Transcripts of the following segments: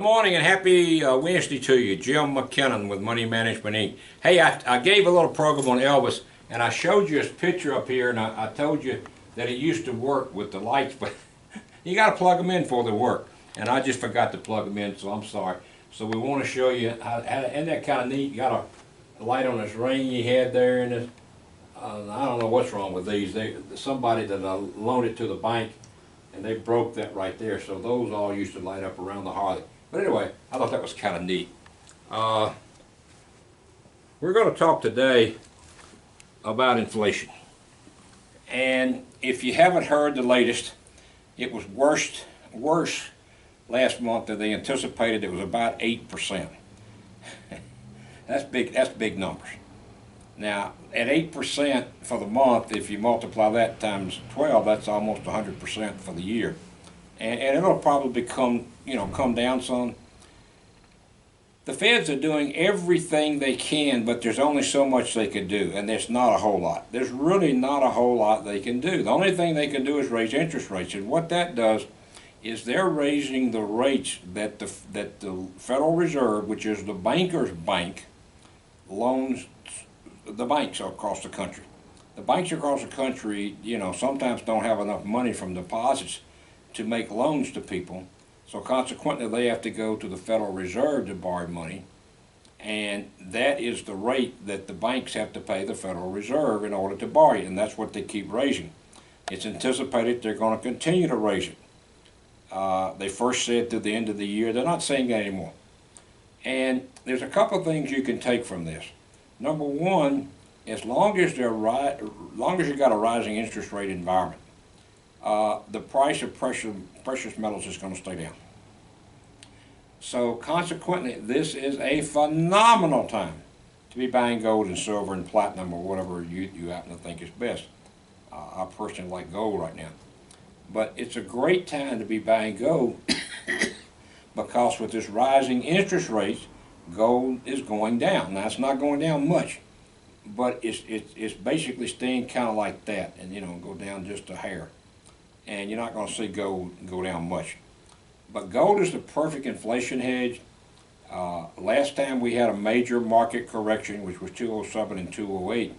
Good morning and happy Wednesday to you. Jim McKinnon with Money Management Inc. Hey, I gave a little program on Elvis and I showed you his picture up here, and I told you that he used to work with the lights, but you got to plug them in for the work. And I just forgot to plug them in, so I'm sorry. So we want to show you how, isn't that kind of neat? You got a light on this ring he had there, and I don't know what's wrong with these. Somebody that loaned it to the bank, and they broke that right there. So those all used to light up around the Harley. But anyway, I thought that was kind of neat. We're going to talk today about inflation. And if you haven't heard the latest, it was worse last month than they anticipated. It was about 8%. That's big numbers. Now, at 8% for the month, if you multiply that times 12, that's almost 100% for the year. And it'll probably come down some. The feds are doing everything they can, but there's only so much they can do, and there's not a whole lot. There's really not a whole lot they can do. The only thing they can do is raise interest rates, and what that does is they're raising the rates that the Federal Reserve, which is the banker's bank, loans the banks across the country. The banks across the country, sometimes don't have enough money from deposits to make loans to people, so consequently they have to go to the Federal Reserve to borrow money, and that is the rate that the banks have to pay the Federal Reserve in order to borrow it, and that's what they keep raising. It's anticipated they're going to continue to raise it. They first said through the end of the year. They're not saying that anymore. And there's a couple of things you can take from this. Number one, as long as you've got a rising interest rate environment, the price of precious metals is going to stay down. So consequently, this is a phenomenal time to be buying gold and silver and platinum or whatever you happen to think is best. I personally like gold right now. But it's a great time to be buying gold because with this rising interest rates, gold is going down. Now, it's not going down much, but it's basically staying kind of like that, and go down just a hair. And you're not going to see gold go down much. But gold is the perfect inflation hedge. Last time we had a major market correction, which was 2007 and 2008,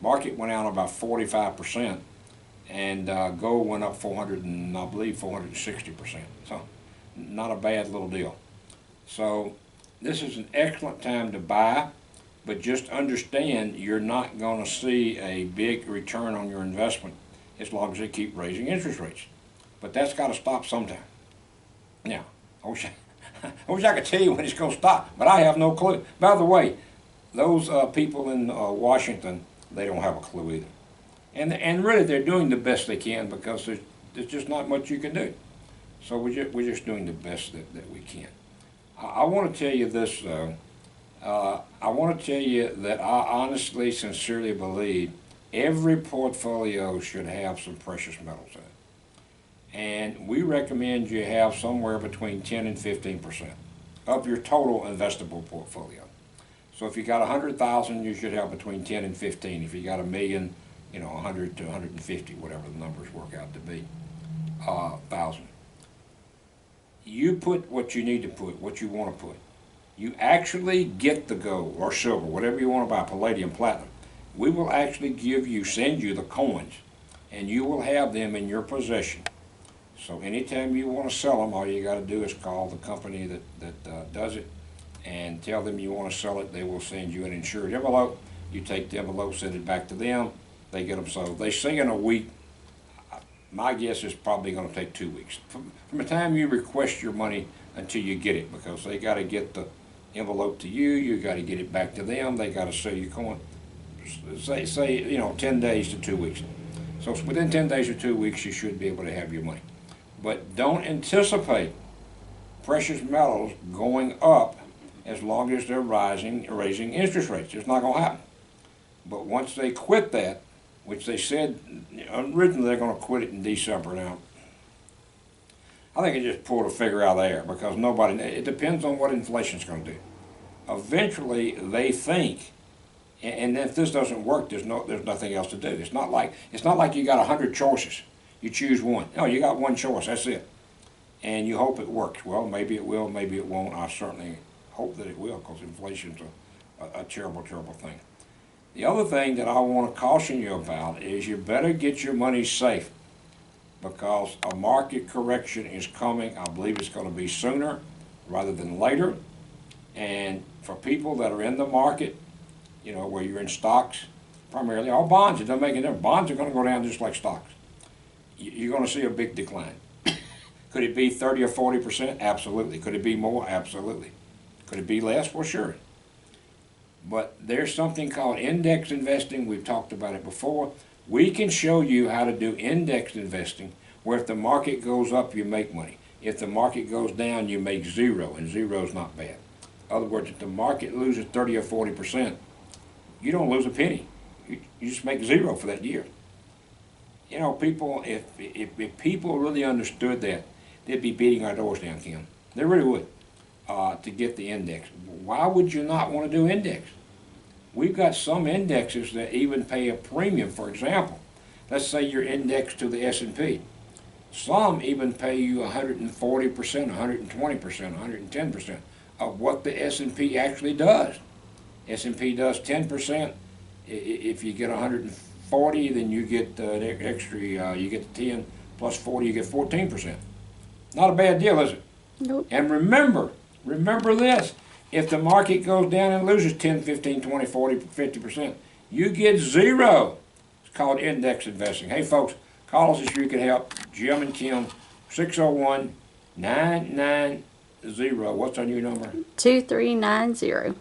market went down about 45%, and gold went up 460%. So not a bad little deal. So this is an excellent time to buy, but just understand you're not going to see a big return on your investment as long as they keep raising interest rates. But that's got to stop sometime. Now, I wish I could tell you when it's going to stop, but I have no clue. By the way, those people in Washington, they don't have a clue either. And really, they're doing the best they can because there's just not much you can do. So we're just doing the best that we can. I want to tell you this, though. I want to tell you that I honestly, sincerely believe every portfolio should have some precious metals in it. And we recommend you have somewhere between 10 and 15% of your total investable portfolio. So if you got 100,000, you should have between 10 and 15. If you got a million, 100 to 150, whatever the numbers work out to be, 1,000. You put what you need to put, what you want to put. You actually get the gold or silver, whatever you want to buy, palladium, platinum. We will actually send you the coins, and you will have them in your possession. So anytime you want to sell them, all you got to do is call the company that does it and tell them you want to sell it. They will send you an insured envelope. You take the envelope, send it back to them. They get them sold. They say in a week. My guess is probably going to take 2 weeks. From the time you request your money until you get it, because they got to get the envelope to you, you got to get it back to them, they got to sell your coin. Say 10 days to 2 weeks. So within 10 days or 2 weeks, you should be able to have your money. But don't anticipate precious metals going up as long as they're raising interest rates. It's not going to happen. But once they quit that, which they said originally they're going to quit it in December now, I think it just pulled a figure out of the air because it depends on what inflation's going to do. Eventually, they think, and if this doesn't work, there's nothing else to do. It's not like you got 100 choices. You choose one. No, you got one choice. That's it. and you hope it works. Well, maybe it will, maybe it won't. I certainly hope that it will, because inflation's a terrible, terrible thing. The other thing that I want to caution you about is you better get your money safe, because a market correction is coming. I believe it's going to be sooner rather than later. And for people that are in the market, you know, where you're in stocks, primarily, all bonds, it doesn't make any difference. Bonds are going to go down just like stocks. You're going to see a big decline. Could it be 30 or 40%? Absolutely. Could it be more? Absolutely. Could it be less? Well, sure. But there's something called index investing. We've talked about it before. We can show you how to do index investing, where if the market goes up, you make money. If the market goes down, you make zero, and zero is not bad. In other words, if the market loses 30 or 40%, you don't lose a penny. You just make zero for that year. You know, people, if people really understood that, they'd be beating our doors down, Kim. They really would, to get the index. Why would you not want to do index? We've got some indexes that even pay a premium. For example, let's say you're indexed to the S&P. Some even pay you 140%, 120%, 110% of what the S&P actually does. S&P does 10%. If you get 140, then you get the extra, you get the 10 plus 40, you get 14%. Not a bad deal, is it? Nope. And remember this, if the market goes down and loses 10, 15, 20, 40, 50%, you get zero. It's called index investing. Hey folks, call us if you can help. Jim and Kim, 601-990. What's our new number? 2390.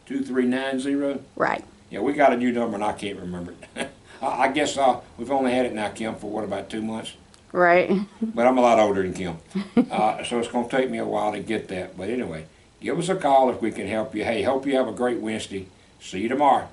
2390? Right. Yeah, we got a new number and I can't remember it. I guess we've only had it now, Kim, for what, about 2 months? Right. But I'm a lot older than Kim. So it's going to take me a while to get that. But anyway, give us a call if we can help you. Hey, hope you have a great Wednesday. See you tomorrow.